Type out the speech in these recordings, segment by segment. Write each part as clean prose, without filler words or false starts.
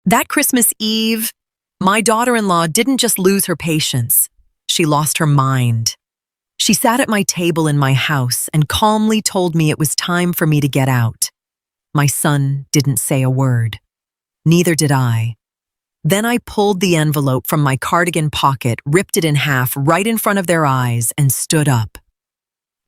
That Christmas Eve, my daughter-in-law didn't just lose her patience. She lost her mind. She sat at my table in my house and calmly told me it was time for me to get out. My son didn't say a word. Neither did I. Then I pulled the envelope from my cardigan pocket, ripped it in half right in front of their eyes, and stood up.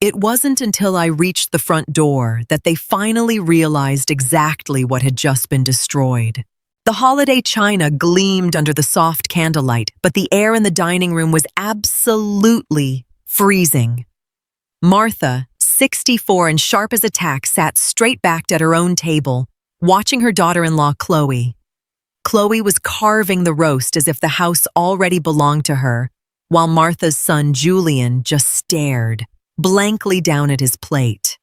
It wasn't until I reached the front door that they finally realized exactly what had just been destroyed. The holiday china gleamed under the soft candlelight, but the air in the dining room was absolutely freezing. Martha, 64 and sharp as a tack, sat straight-backed at her own table, watching her daughter-in-law, Chloe. Chloe was carving the roast as if the house already belonged to her, while Martha's son, Julian, just stared blankly down at his plate.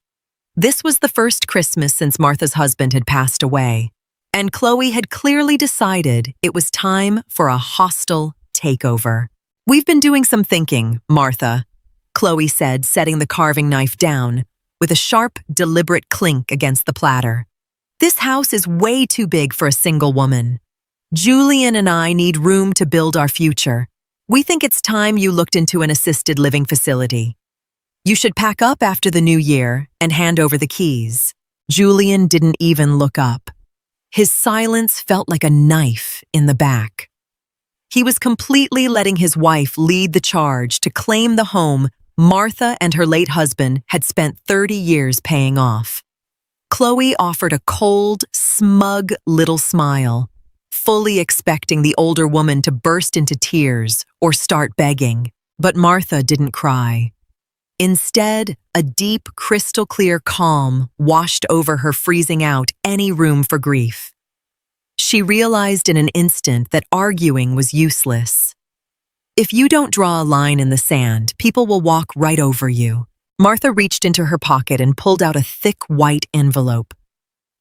This was the first Christmas since Martha's husband had passed away, and Chloe had clearly decided it was time for a hostile takeover. "We've been doing some thinking, Martha," Chloe said, setting the carving knife down with a sharp, deliberate clink against the platter. "This house is way too big for a single woman. Julian and I need room to build our future. We think it's time you looked into an assisted living facility. You should pack up after the new year and hand over the keys." Julian didn't even look up. His silence felt like a knife in the back. He was completely letting his wife lead the charge to claim the home Martha and her late husband had spent 30 years paying off. Chloe offered a cold, smug little smile, fully expecting the older woman to burst into tears or start begging. But Martha didn't cry. Instead, a deep, crystal-clear calm washed over her, freezing out any room for grief. She realized in an instant that arguing was useless. If you don't draw a line in the sand, people will walk right over you. Martha reached into her pocket and pulled out a thick white envelope.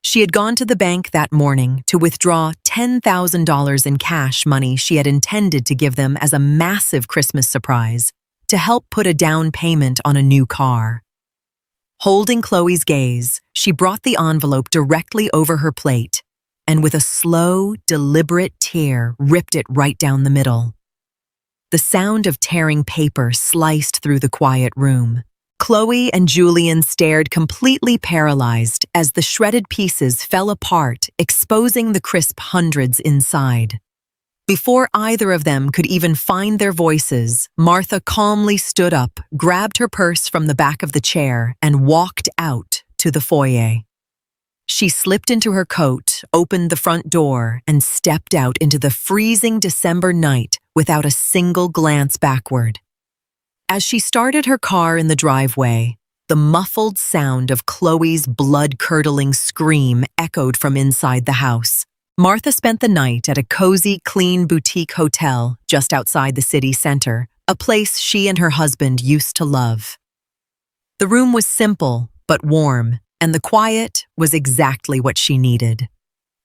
She had gone to the bank that morning to withdraw $10,000 in cash money she had intended to give them as a massive Christmas surprise to help put a down payment on a new car. Holding Chloe's gaze, she brought the envelope directly over her plate and with a slow, deliberate tear ripped it right down the middle. The sound of tearing paper sliced through the quiet room. Chloe and Julian stared, completely paralyzed, as the shredded pieces fell apart, exposing the crisp hundreds inside. Before either of them could even find their voices, Martha calmly stood up, grabbed her purse from the back of the chair, and walked out to the foyer. She slipped into her coat, opened the front door, and stepped out into the freezing December night without a single glance backward. As she started her car in the driveway, the muffled sound of Chloe's blood-curdling scream echoed from inside the house. Martha spent the night at a cozy, clean boutique hotel just outside the city center, a place she and her husband used to love. The room was simple but warm, and the quiet was exactly what she needed.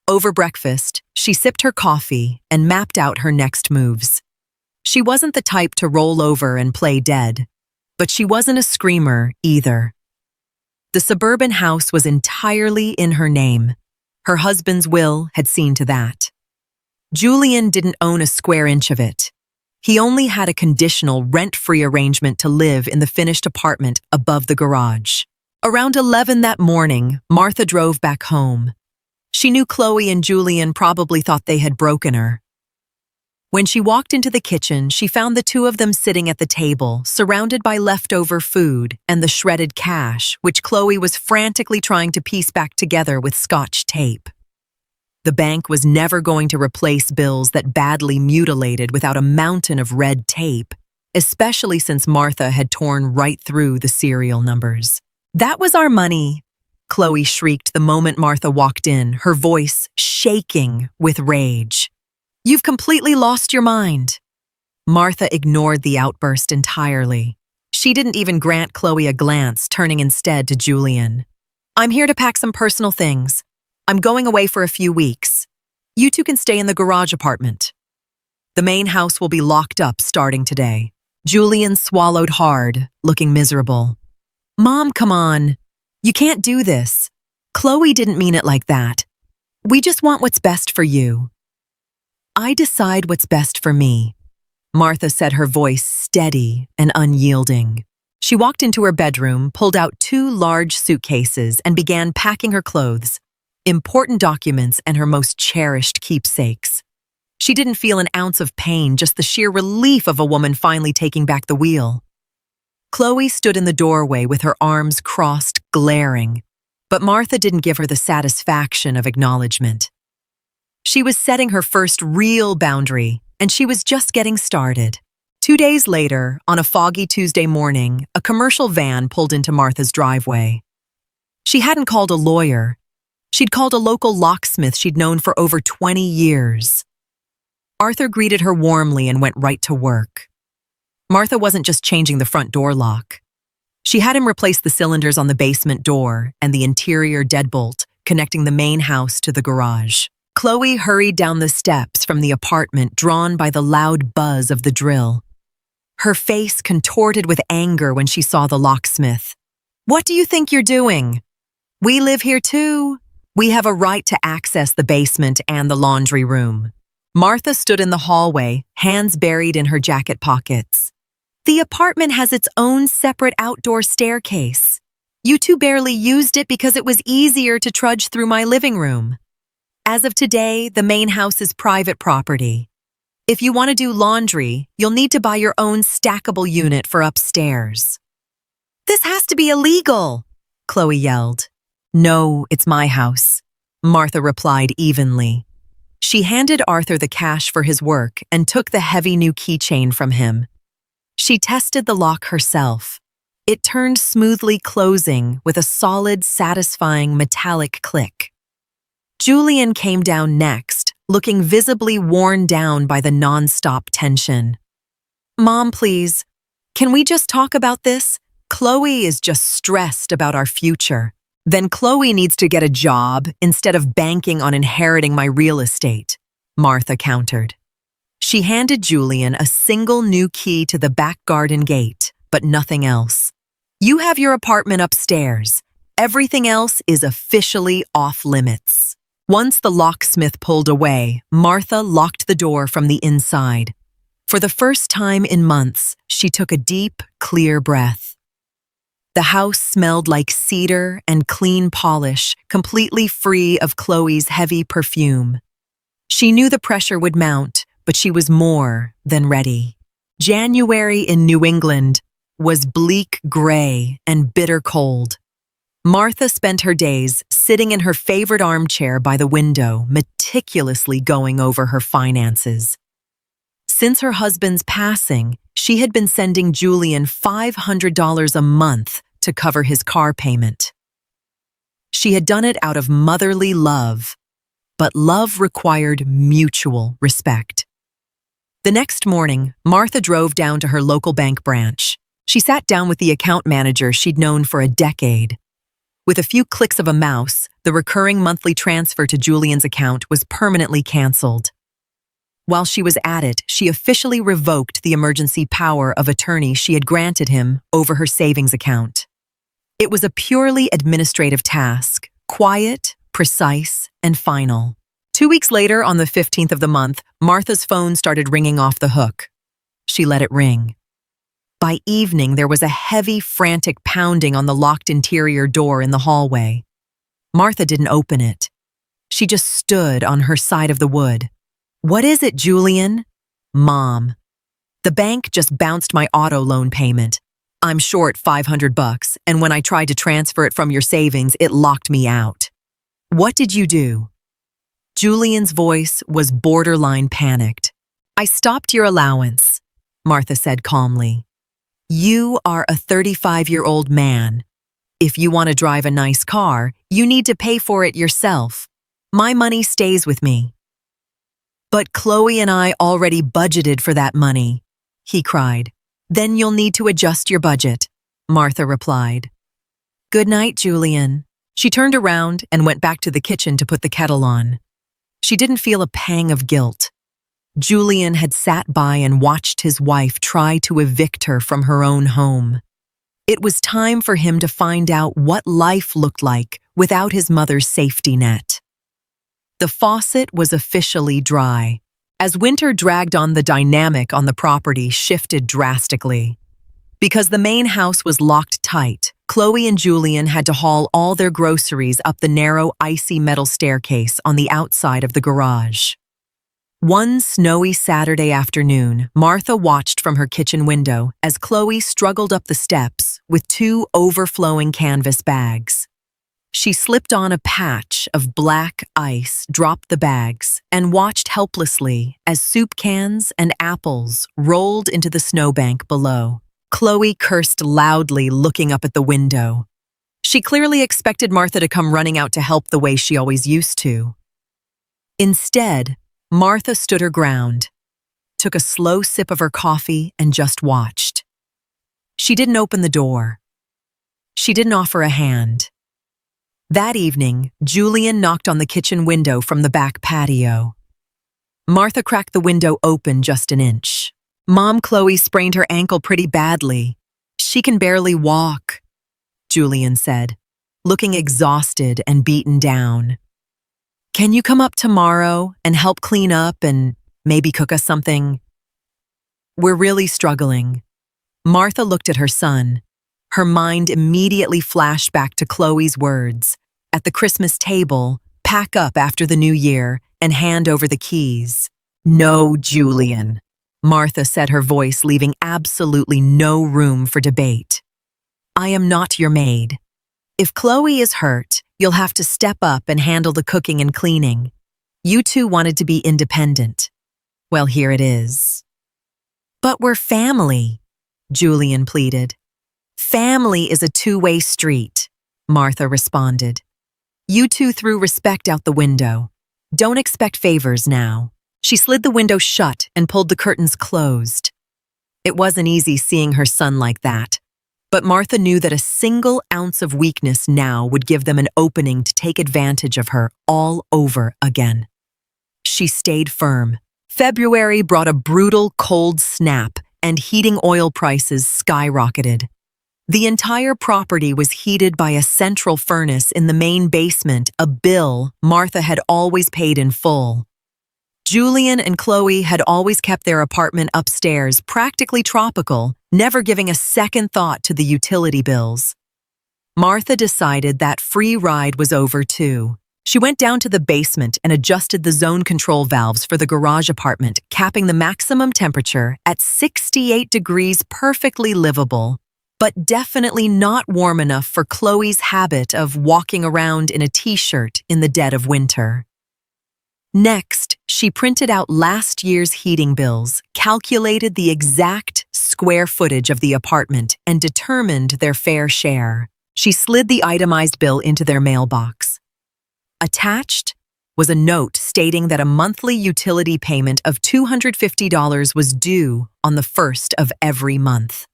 Over breakfast, she sipped her coffee and mapped out her next moves. She wasn't the type to roll over and play dead, but she wasn't a screamer either. The suburban house was entirely in her name. Her husband's will had seen to that. Julian didn't own a square inch of it. He only had a conditional rent-free arrangement to live in the finished apartment above the garage. Around 11 that morning, Martha drove back home. She knew Chloe and Julian probably thought they had broken her. When she walked into the kitchen, she found the two of them sitting at the table, surrounded by leftover food and the shredded cash, which Chloe was frantically trying to piece back together with Scotch tape. The bank was never going to replace bills that badly mutilated without a mountain of red tape, especially since Martha had torn right through the serial numbers. "That was our money," Chloe shrieked the moment Martha walked in, her voice shaking with rage. "You've completely lost your mind." Martha ignored the outburst entirely. She didn't even grant Chloe a glance, turning instead to Julian. "I'm here to pack some personal things. I'm going away for a few weeks. You two can stay in the garage apartment. The main house will be locked up starting today." Julian swallowed hard, looking miserable. "Mom, come on. You can't do this. Chloe didn't mean it like that. We just want what's best for you." I decide what's best for me, Martha said, her voice steady and unyielding. She walked into her bedroom, pulled out 2 large suitcases, and began packing her clothes, important documents, and her most cherished keepsakes. She didn't feel an ounce of pain, just the sheer relief of a woman finally taking back the wheel. Chloe stood in the doorway with her arms crossed, glaring, but Martha didn't give her the satisfaction of acknowledgement. She was setting her first real boundary, and she was just getting started. 2 days later, on a foggy Tuesday morning, a commercial van pulled into Martha's driveway. She hadn't called a lawyer. She'd called a local locksmith she'd known for over 20 years. Arthur greeted her warmly and went right to work. Martha wasn't just changing the front door lock. She had him replace the cylinders on the basement door and the interior deadbolt connecting the main house to the garage. Chloe hurried down the steps from the apartment, drawn by the loud buzz of the drill. Her face contorted with anger when she saw the locksmith. "What do you think you're doing? We live here too. We have a right to access the basement and the laundry room." Martha stood in the hallway, hands buried in her jacket pockets. "The apartment has its own separate outdoor staircase. You two barely used it because it was easier to trudge through my living room. As of today, the main house is private property. If you want to do laundry, you'll need to buy your own stackable unit for upstairs." "This has to be illegal," Chloe yelled. "No, it's my house," Martha replied evenly. She handed Arthur the cash for his work and took the heavy new keychain from him. She tested the lock herself. It turned smoothly, closing with a solid, satisfying metallic click. Julian came down next, looking visibly worn down by the non-stop tension. "Mom, please, can we just talk about this? Chloe is just stressed about our future." "Then Chloe needs to get a job instead of banking on inheriting my real estate," Martha countered. She handed Julian a single new key to the back garden gate, but nothing else. "You have your apartment upstairs. Everything else is officially off limits." Once the locksmith pulled away, Martha locked the door from the inside. For the first time in months, she took a deep, clear breath. The house smelled like cedar and clean polish, completely free of Chloe's heavy perfume. She knew the pressure would mount, but she was more than ready. January in New England was bleak gray and bitter cold. Martha spent her days sitting in her favorite armchair by the window, meticulously going over her finances. Since her husband's passing, she had been sending Julian $500 a month to cover his car payment. She had done it out of motherly love, but love required mutual respect. The next morning, Martha drove down to her local bank branch. She sat down with the account manager she'd known for a decade. With a few clicks of a mouse, the recurring monthly transfer to Julian's account was permanently canceled. While she was at it, she officially revoked the emergency power of attorney she had granted him over her savings account. It was a purely administrative task, quiet, precise, and final. 2 weeks later, on the 15th of the month, Martha's phone started ringing off the hook. She let it ring. By evening, there was a heavy, frantic pounding on the locked interior door in the hallway. Martha didn't open it. She just stood on her side of the wood. "What is it, Julian?" "Mom, the bank just bounced my auto loan payment. I'm short $500, and when I tried to transfer it from your savings, it locked me out." "What did you do?" Julian's voice was borderline panicked. "I stopped your allowance," Martha said calmly. "You are a 35-year-old man. If you want to drive a nice car, you need to pay for it yourself. My money stays with me." "But Chloe and I already budgeted for that money," he cried. "Then you'll need to adjust your budget," Martha replied. "Good night, Julian." She turned around and went back to the kitchen to put the kettle on. She didn't feel a pang of guilt. Julian had sat by and watched his wife try to evict her from her own home. It was time for him to find out what life looked like without his mother's safety net. The faucet was officially dry. As winter dragged on, the dynamic on the property shifted drastically. Because the main house was locked tight, Chloe and Julian had to haul all their groceries up the narrow, icy metal staircase on the outside of the garage. One snowy Saturday afternoon, Martha watched from her kitchen window as Chloe struggled up the steps with two overflowing canvas bags. She slipped on a patch of black ice, dropped the bags, and watched helplessly as soup cans and apples rolled into the snowbank below. Chloe cursed loudly, looking up at the window. She clearly expected Martha to come running out to help the way she always used to. Instead, Martha stood her ground, took a slow sip of her coffee, and just watched. She didn't open the door. She didn't offer a hand. That evening, Julian knocked on the kitchen window from the back patio. Martha cracked the window open just an inch. "Mom, Chloe sprained her ankle pretty badly. She can barely walk," Julian said, looking exhausted and beaten down. "Can you come up tomorrow and help clean up and maybe cook us something? We're really struggling." Martha looked at her son. Her mind immediately flashed back to Chloe's words. At the Christmas table, pack up after the new year and hand over the keys. "No, Julian," Martha said, her voice leaving absolutely no room for debate. "I am not your maid. If Chloe is hurt, you'll have to step up and handle the cooking and cleaning. You two wanted to be independent. Well, here it is." "But we're family," Julian pleaded. "Family is a two-way street," Martha responded. "You two threw respect out the window. Don't expect favors now." She slid the window shut and pulled the curtains closed. It wasn't easy seeing her son like that, but Martha knew that a single ounce of weakness now would give them an opening to take advantage of her all over again. She stayed firm. February brought a brutal cold snap, and heating oil prices skyrocketed. The entire property was heated by a central furnace in the main basement, a bill Martha had always paid in full. Julian and Chloe had always kept their apartment upstairs practically tropical, never giving a second thought to the utility bills. Martha decided that free ride was over too. She went down to the basement and adjusted the zone control valves for the garage apartment, capping the maximum temperature at 68 degrees, perfectly livable, but definitely not warm enough for Chloe's habit of walking around in a t-shirt in the dead of winter. Next, she printed out last year's heating bills, calculated the exact square footage of the apartment, and determined their fair share. She slid the itemized bill into their mailbox. Attached was a note stating that a monthly utility payment of $250 was due on the 1st of every month.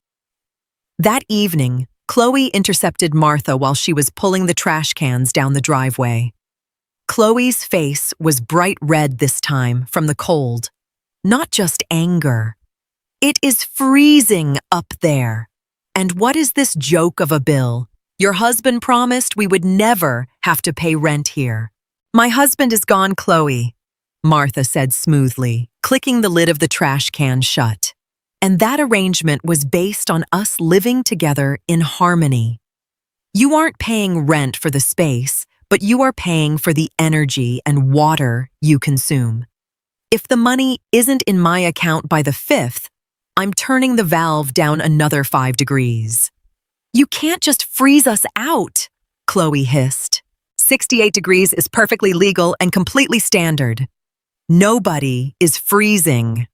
That evening, Chloe intercepted Martha while she was pulling the trash cans down the driveway. Chloe's face was bright red this time from the cold, not just anger. "It is freezing up there. And what is this joke of a bill? Your husband promised we would never have to pay rent here." "My husband is gone, Chloe," Martha said smoothly, clicking the lid of the trash can shut. "And that arrangement was based on us living together in harmony. You aren't paying rent for the space, but you are paying for the energy and water you consume. If the money isn't in my account by the 5th, I'm turning the valve down another 5 degrees. You can't just freeze us out," Chloe hissed. 68 degrees is perfectly legal and completely standard. "Nobody is freezing,"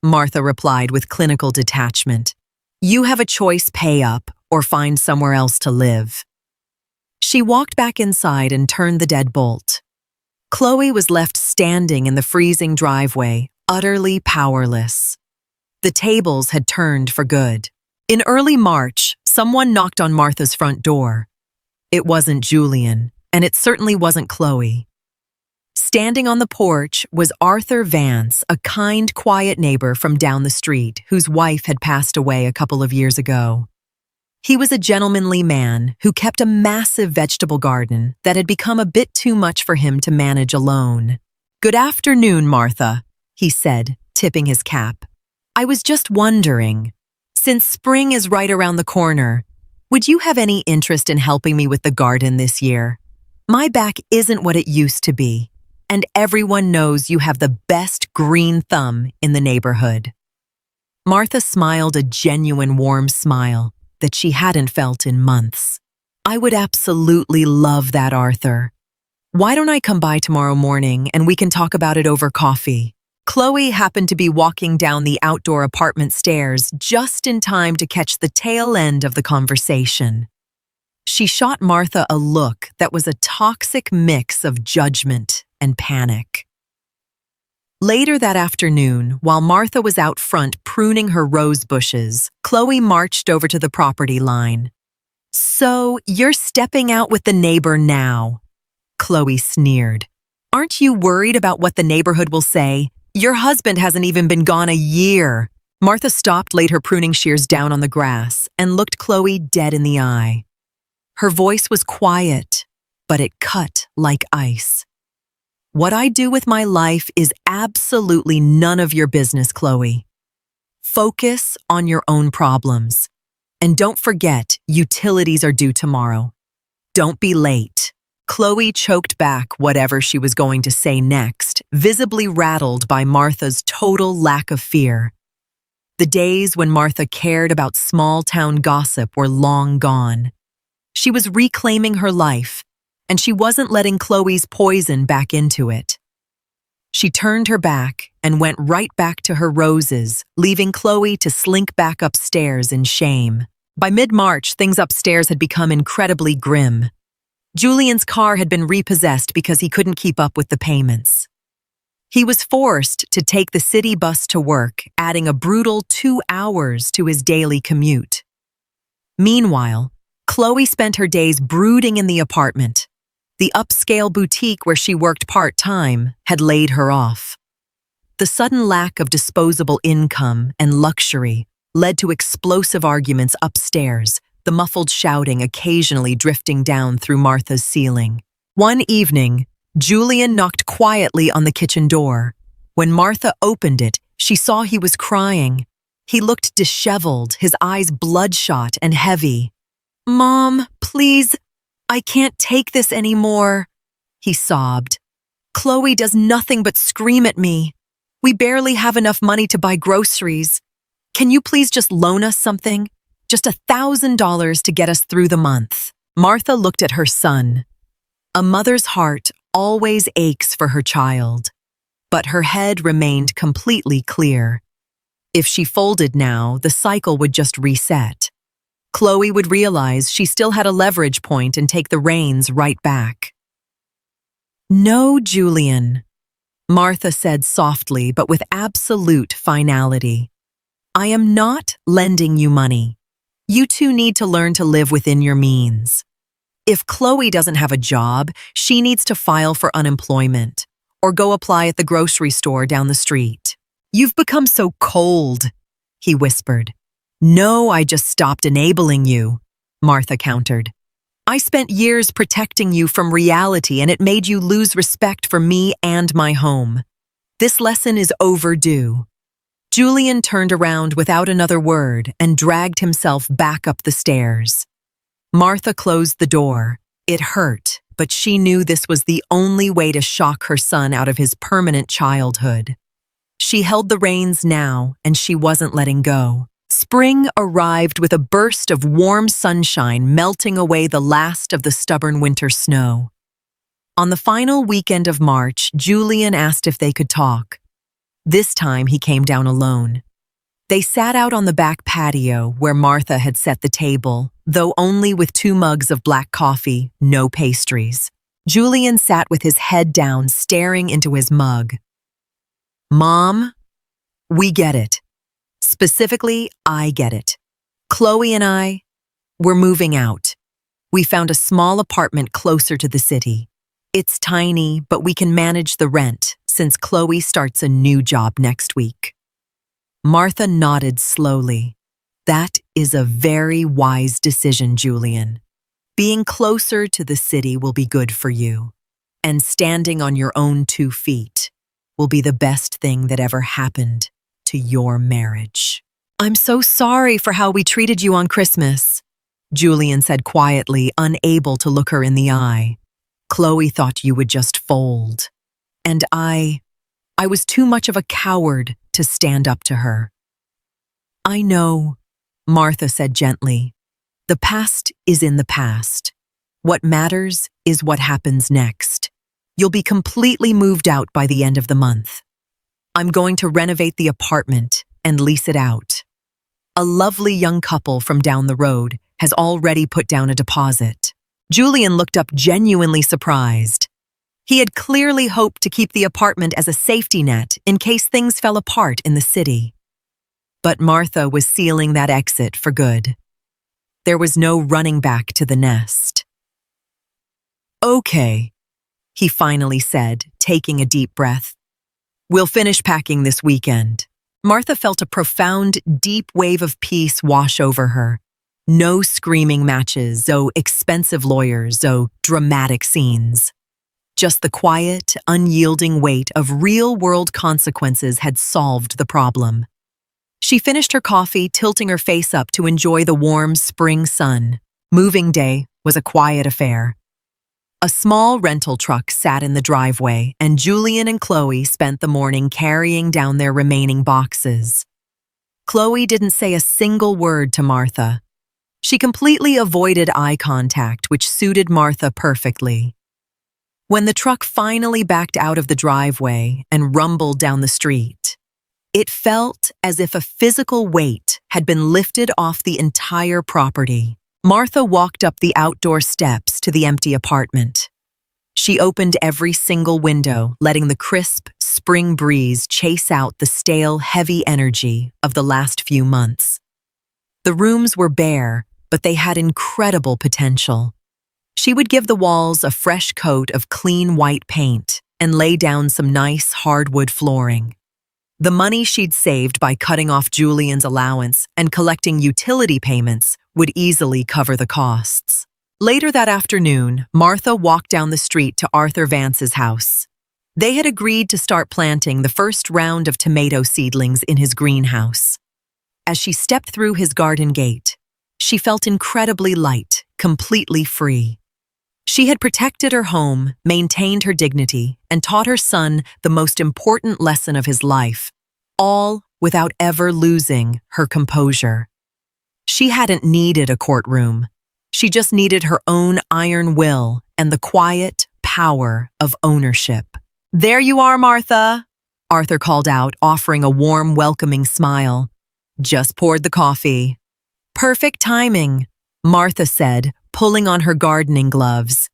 Martha replied with clinical detachment. "You have a choice: pay up or find somewhere else to live." She walked back inside and turned the deadbolt. Chloe was left standing in the freezing driveway, utterly powerless. The tables had turned for good. In early March, someone knocked on Martha's front door. It wasn't Julian, and it certainly wasn't Chloe. Standing on the porch was Arthur Vance, a kind, quiet neighbor from down the street whose wife had passed away a couple of years ago. He was a gentlemanly man who kept a massive vegetable garden that had become a bit too much for him to manage alone. "Good afternoon, Martha," he said, tipping his cap. I was just wondering, since spring is right around the corner, would you have any interest in helping me with the garden this year? My back isn't what it used to be, and everyone knows you have the best green thumb in the neighborhood. Martha smiled a genuine warm smile that she hadn't felt in months. I would absolutely love that, Arthur. Why don't I come by tomorrow morning and we can talk about it over coffee? Chloe happened to be walking down the outdoor apartment stairs just in time to catch the tail end of the conversation. She shot Martha a look that was a toxic mix of judgment and panic. Later that afternoon, while Martha was out front pruning her rose bushes, Chloe marched over to the property line. So, you're stepping out with the neighbor now? Chloe sneered. Aren't you worried about what the neighborhood will say? Your husband hasn't even been gone a year. Martha stopped, laid her pruning shears down on the grass, and looked Chloe dead in the eye. Her voice was quiet, but it cut like ice. What I do with my life is absolutely none of your business, Chloe. Focus on your own problems. And don't forget, utilities are due tomorrow. Don't be late. Chloe choked back whatever she was going to say next, visibly rattled by Martha's total lack of fear. The days when Martha cared about small-town gossip were long gone. She was reclaiming her life, and she wasn't letting Chloe's poison back into it. She turned her back and went right back to her roses, leaving Chloe to slink back upstairs in shame. By mid-March, things upstairs had become incredibly grim. Julian's car had been repossessed because he couldn't keep up with the payments. He was forced to take the city bus to work, adding a brutal 2 hours to his daily commute. Meanwhile, Chloe spent her days brooding in the apartment. The upscale boutique where she worked part-time had laid her off. The sudden lack of disposable income and luxury led to explosive arguments upstairs, the muffled shouting occasionally drifting down through Martha's ceiling. One evening, Julian knocked quietly on the kitchen door. When Martha opened it, she saw he was crying. He looked disheveled, his eyes bloodshot and heavy. "Mom, please, I can't take this anymore," he sobbed. "Chloe does nothing but scream at me. We barely have enough money to buy groceries. Can you please just loan us something? Just $1,000 to get us through the month." Martha looked at her son. A mother's heart always aches for her child, but her head remained completely clear. If she folded now, the cycle would just reset. Chloe would realize she still had a leverage point and take the reins right back. "No, Julian," Martha said softly but with absolute finality. "I am not lending you money. You two need to learn to live within your means. If Chloe doesn't have a job, she needs to file for unemployment or go apply at the grocery store down the street." "You've become so cold," he whispered. "No, I just stopped enabling you," Martha countered. "I spent years protecting you from reality, and it made you lose respect for me and my home. This lesson is overdue." Julian turned around without another word and dragged himself back up the stairs. Martha closed the door. It hurt, but she knew this was the only way to shock her son out of his permanent childhood. She held the reins now, and she wasn't letting go. Spring arrived with a burst of warm sunshine melting away the last of the stubborn winter snow. On the final weekend of March, Julian asked if they could talk. This time he came down alone. They sat out on the back patio where Martha had set the table, though only with 2 mugs of black coffee, no pastries. Julian sat with his head down, staring into his mug. "Mom, we get it. Specifically, I get it. Chloe and we're moving out. We found a small apartment closer to the city. It's tiny, but we can manage the rent since Chloe starts a new job next week." Martha nodded slowly. "That is a very wise decision, Julian. Being closer to the city will be good for you, and standing on your own 2 feet. will be the best thing that ever happened to your marriage. I'm so sorry for how we treated you on Christmas, Julian said quietly, unable to look her in the eye. Chloe thought you would just fold. And I was too much of a coward to stand up to her. I know, Martha said gently. The past is in the past. What matters is what happens next. You'll be completely moved out by the end of the month. I'm going to renovate the apartment and lease it out. A lovely young couple from down the road has already put down a deposit. Julian looked up genuinely surprised. He had clearly hoped to keep the apartment as a safety net in case things fell apart in the city. But Martha was sealing that exit for good. There was no running back to the nest. Okay, he finally said, taking a deep breath. We'll finish packing this weekend. Martha felt a profound, deep wave of peace wash over her. No screaming matches, no expensive lawyers, no dramatic scenes. Just the quiet, unyielding weight of real-world consequences had solved the problem. She finished her coffee, tilting her face up to enjoy the warm spring sun. Moving day was a quiet affair. A small rental truck sat in the driveway, and Julian and Chloe spent the morning carrying down their remaining boxes. Chloe didn't say a single word to Martha. She completely avoided eye contact, which suited Martha perfectly. When the truck finally backed out of the driveway and rumbled down the street, it felt as if a physical weight had been lifted off the entire property. Martha walked up the outdoor steps to the empty apartment. She opened every single window, letting the crisp, spring breeze chase out the stale, heavy energy of the last few months. The rooms were bare, but they had incredible potential. She would give the walls a fresh coat of clean white paint and lay down some nice hardwood flooring. The money she'd saved by cutting off Julian's allowance and collecting utility payments would easily cover the costs. Later that afternoon, Martha walked down the street to Arthur Vance's house. They had agreed to start planting the first round of tomato seedlings in his greenhouse. As she stepped through his garden gate, she felt incredibly light, completely free. She had protected her home, maintained her dignity, and taught her son the most important lesson of his life, all without ever losing her composure. She hadn't needed a courtroom. She just needed her own iron will and the quiet power of ownership. "There you are, Martha," Arthur called out, offering a warm, welcoming smile. "Just poured the coffee." "Perfect timing," Martha said, pulling on her gardening gloves.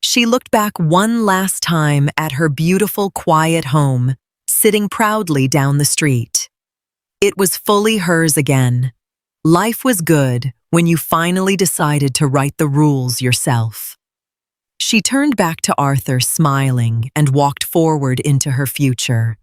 She looked back one last time at her beautiful, quiet home, sitting proudly down the street. It was fully hers again. Life was good when you finally decided to write the rules yourself. She turned back to Arthur, smiling, and walked forward into her future.